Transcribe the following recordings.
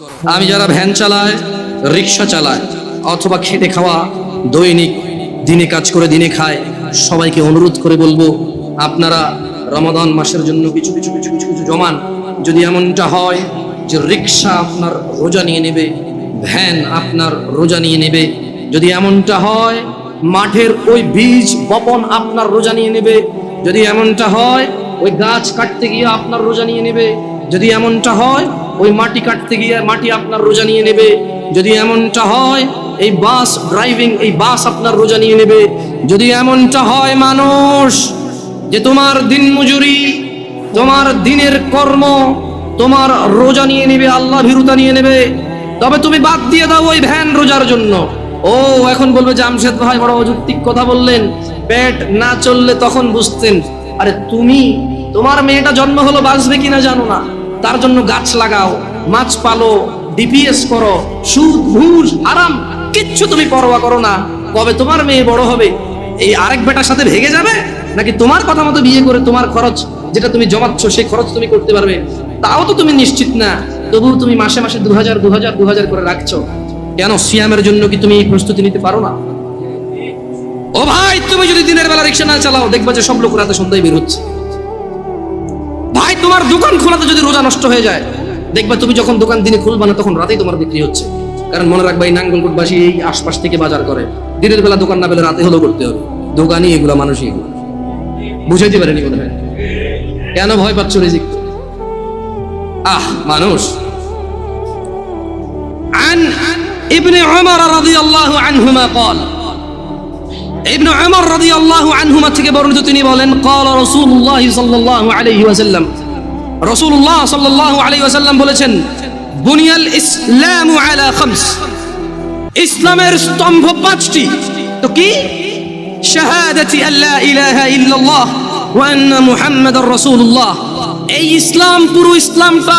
আমি যারা ভ্যান চালায়, রিক্সা চালায় অথবা খেটে খাওয়া দৈনিক দিনে কাজ করে দিনে খায়, সবাইকে অনুরোধ করে বলবো আপনারা রমাদান মাসের জন্য কিছু কিছু কিছু কিছু কিছু জমান। যদি এমনটা হয় যে রিক্সা আপনার রোজা নিয়ে নেবে, ভ্যান আপনার রোজা নিয়ে নেবে, যদি এমনটা হয় মাঠের ওই বীজ বপন আপনার রোজা নিয়ে নেবে, যদি এমনটা হয় ওই গাছ কাটতে গিয়ে আপনার রোজা নিয়ে নেবে, যদি এমনটা হয় ওই মাটি কাটতে গিয়ে মাটি আপনার রোজা নিয়ে নেবে, যদি এমনটা হয় এই বাস ড্রাইভিং এই বাস আপনার রোজা নিয়ে নেবে, যদি এমনটা হয় মানুষ যে তোমার দিন মজুরি তোমার দিনের কর্ম তোমার রোজা নিয়ে নেবে, আল্লাহ ভীরুতা নিয়ে নেবে, তবে তুমি বাদ দিয়ে দাও ওই ভ্যান রোজার জন্য। ও এখন বলবে জামশেদ ভাই বড় অযৌক্তিক কথা বললেন, পেট না চললে তখন বুঝতেন। আরে তুমি তোমার মেয়েটা জন্ম হলো বাঁচবে কিনা জানো না, তার জন্য গাছ লাগাও, মাছ পালো, ডিপিএস করো, সুদ ঘুষ হারাম কিচ্ছু তুমি পরোয়া করো না। কবে তোমার মেয়ে বড় হবে এই আরেক বেটার সাথে ভেগে যাবে, নাকি তোমার কথা মতো বিয়ে করে তোমার খরচ যেটা তুমি জমাচ্ছ সেই খরচ তুমি করতে পারবে, তাও তো তুমি নিশ্চিত না। তবুও তুমি মাসে মাসে 2000 করে রাখছো কেন? সিয়ামের জন্য কি তুমি প্রস্তুতি নিতে পারো না? ও ভাই, তুমি যদি দিনের বেলা রিক্সা না চালাও দেখবা যে সব লোক রাতে সন্ধ্যায় বের হচ্ছে। ভাই, তোমার দোকান খোলাতে যদি রোজা নষ্ট হয়ে যায় দেখবা তুমি যখন দোকান দিনে খুলবা না তখন রাতেই তোমার বিক্রি হচ্ছে। কারণ মনে রাখবা এই নাঙ্গলকোটবাসী এই আশপাশ থেকে বাজার করে, দিনের বেলা দোকান না পেলে রাতে হলেও করতে হবে। দোকানই এগুলা, মানুষই এগুলো বুঝাইতে পারেনি বোধ হয়। কেন ভয় পাচ্ছ রিজিক? মানুষ। عن ابن عمر رضي الله عنهما قال, ইবনে উমর রাদিয়াল্লাহু আনহুমা থেকে বর্ণিত তিনি বলেন, قال رسول الله صلى الله عليه وسلم, রাসূলুল্লাহ সাল্লাল্লাহু আলাইহি ওয়াসাল্লাম বলেছেন, বুনিয়াল ইসলামু আলা খামস, ইসলামের স্তম্ভ পাঁচটি। তো কি? শাহাদাতি আল্লা ইলাহা ইল্লাল্লাহ ওয়া আন্না মুহাম্মাদার রাসূলুল্লাহ। এই ইসলাম, পুরো ইসলামটা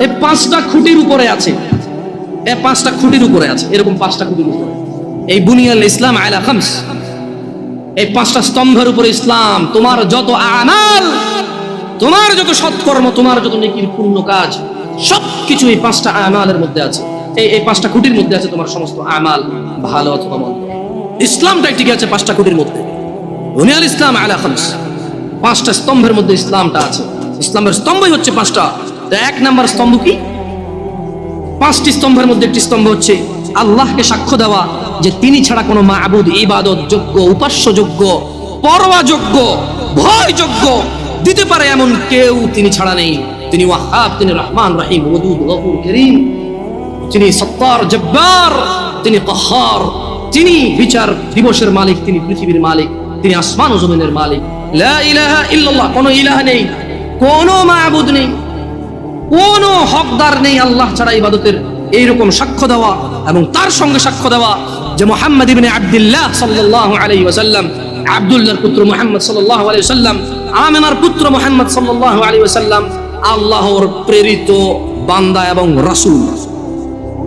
এই পাঁচটা খুঁটির উপরে আছে। এই পাঁচটা খুঁটির উপরে আছে, এরকম পাঁচটা খুঁটির উপরে এই বুনিয়াল ইসলাম আলা খামস, এই পাঁচটা স্তম্ভের উপরে ইসলাম। তোমার যত আমাল, তোমার যত সৎকর্ম, তোমার যত নেকির পুণ্য কাজ সবকিছু এই পাঁচটা আমালের মধ্যে আছে। এই পাঁচটা খুঁটির মধ্যে আছে তোমার সমস্ত আমাল, ভালো অথবা মন্দ। ইসলামটাই টিকে আছে পাঁচটা খুঁটির মধ্যে। বুনিয়াল ইসলাম আলা খামস, পাঁচটা স্তম্ভের মধ্যে ইসলামটা আছে। ইসলামের স্তম্ভই হচ্ছে পাঁচটা। তো এক নাম্বার স্তম্ভ কি? পাঁচটি স্তম্ভের মধ্যে একটি স্তম্ভ হচ্ছে আল্লাহকে সাক্ষ্য দেওয়া যে তিনি ছাড়া কোনো মাবুদ ইবাদত যোগ্য, উপাস্য যোগ্য, পরোয়া যোগ্য, ভয় যোগ্য দিতে পারে এমন কেউ তিনি ছাড়া নেই। তিনি ওয়াহাব, তিনি রহমান রহিম, ওয়াদুদ, গফুর, করিম, তিনি সত্তার, জব্বার, তিনি কাহ্হার, তিনি বিচার দিবসের মালিক, তিনি পৃথিবীর মালিক, তিনি আসমান ও জমিনের মালিক। লা ইলাহা ইল্লাল্লাহ, কোনো ইলাহ নেই, কোনো মাবুদ নেই, কোনো হকদার নেই আল্লাহ ছাড়া ইবাদতের, এইরকম সাক্ষ্য দেওয়া এবং তার সঙ্গে সাক্ষ্য দেওয়া যে মুহাম্মদ ইবনে আব্দুল্লাহ সাল্লাল্লাহু আলাইহি ওয়াসাল্লাম, আব্দুল্লাহর পুত্র মুহাম্মদ সাল্লাল্লাহু আলাইহি ওয়াসাল্লাম, আমিনার পুত্র মুহাম্মদ সাল্লাল্লাহু আলাইহি ওয়াসাল্লাম আল্লাহর প্রেরিত বান্দা এবং রাসূল।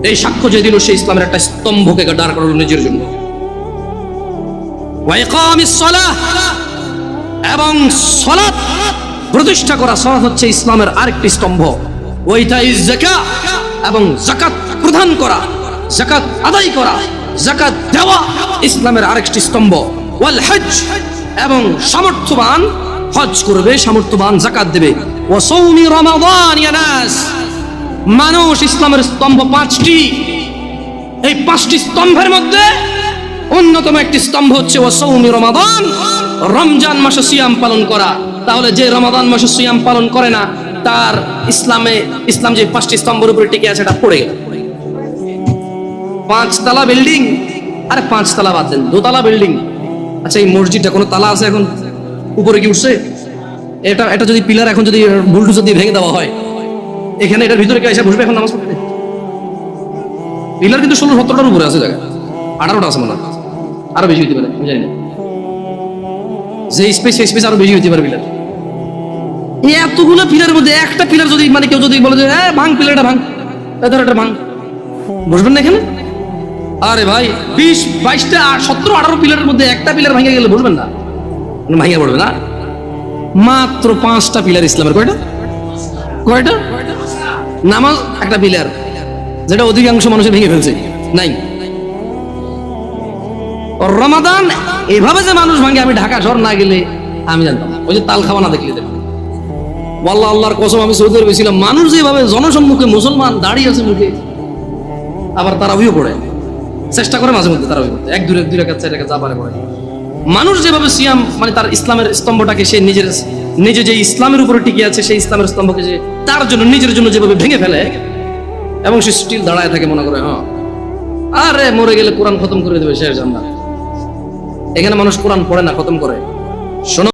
এই সাক্ষ্য যে দিল সেই ইসলামের একটা স্তম্ভকে দাঁড় করালো নিজের জন্য। ওয়া ইকামিস সালাহ, এবং সালাত প্রতিষ্ঠা করা। সালাত হচ্ছে ইসলামের আরেকটি স্তম্ভ। ওয়াইতাইজ যাকাত, এবং যাকাত প্রদান করা, যাকাত আদায় করা, যাকাত দেওয়া ইসলামের আরেকটি স্তম্ভ। ওয়াল হজ, এবং সামর্থ্যবান হজ করবে, সামর্থ্যবান যাকাত দেবে। ওয়া সাওমি রমাদান, ইয়া নাস, মানুষ ইসলামের স্তম্ভ পাঁচটি। এই পাঁচটি স্তম্ভের মধ্যে অন্যতম একটি স্তম্ভ হচ্ছে ওয়া সাওমি রমাদান, রমজান মাসে সিয়াম পালন করা। তাহলে যে রমাদান মাসে সিয়াম পালন করে না তার ইসলাম যে পাঁচটি স্তম্ভের উপরে টিকে আছে এটা পড়ে গেল। পাঁচতলা বিল্ডিং, আরে পাঁচতলা বাদ দেন, দোতলা বিল্ডিং। আচ্ছা, এই মসজিদটা কোনো তালা আছে এখন? উপরে কি উঠছে? এটা যদি পিলার এখন যদি বুলডোজার দিয়ে ভেঙে দেওয়া হয়, এখানে এটার ভিতরে কে এসে বসবে এখন নামাজ পড়তে? পিলার কিন্তু 16-17টার উপরে আছে, জায়গা 18টা আছে মনে হয়, আরো বেশি হতে পারে, আমি জানি না। যে স্পেস সেই স্পেস আরো বেশি হতে পারে পিলার। এতগুলো পিলারের মধ্যে একটা পিলার যদি মানে কেউ যদি বলে যে ভাঙ পিলারটা ভাঙ, এটা ভাঙ, বসবেন না এখানে? আরে ভাই, 20, 22টা 17, 18 পিলারের মধ্যে একটা পিলার ভেঙে গেলে বসবেন না? ভেঙে পড়বে না। মাত্র 5টা পিলার ইসলামের। কয়টা? নামাজ একটা পিলার, যেটা অধিকাংশ মানুষের ভেঙে ফেলছে নাই। রমাদান এভাবে যে মানুষ ভাঙে, আমি ঢাকা শহর না গেলে আমি জানতাম। ওই যে তাল খাওয়া না দেখলে দেখো, ওয়াল্লাহ আল্লাহর কসম, আমি সৌদি আরবে ছিলাম, মানুষ যেভাবে জনসম্মুখে মুসলমান দাঁড়িয়ে আছে মুখে, আবার তারাবিও পড়ে, চেষ্টা করে মাঝে মধ্যে তারাবি করতে, এক দুই রাকাত 4 রাকাত যা পারে পড়ে। মানুষ যেভাবে সিয়াম মানে তার ইসলামের স্তম্ভটাকে সে নিজে যে ইসলামের উপরে টিকে আছে, সেই ইসলামের স্তম্ভকে যে তার জন্য নিজের জন্য যেভাবে ভেঙে ফেলে, এবং সে স্টিল দাঁড়ায় থাকে মনে করে হ্যাঁ আরে মরে গেলে কোরআন খতম করে দেবে শেষ জান্নাত। এখানে মানুষ কোরআন পড়ে না, খতম করে। শোনো।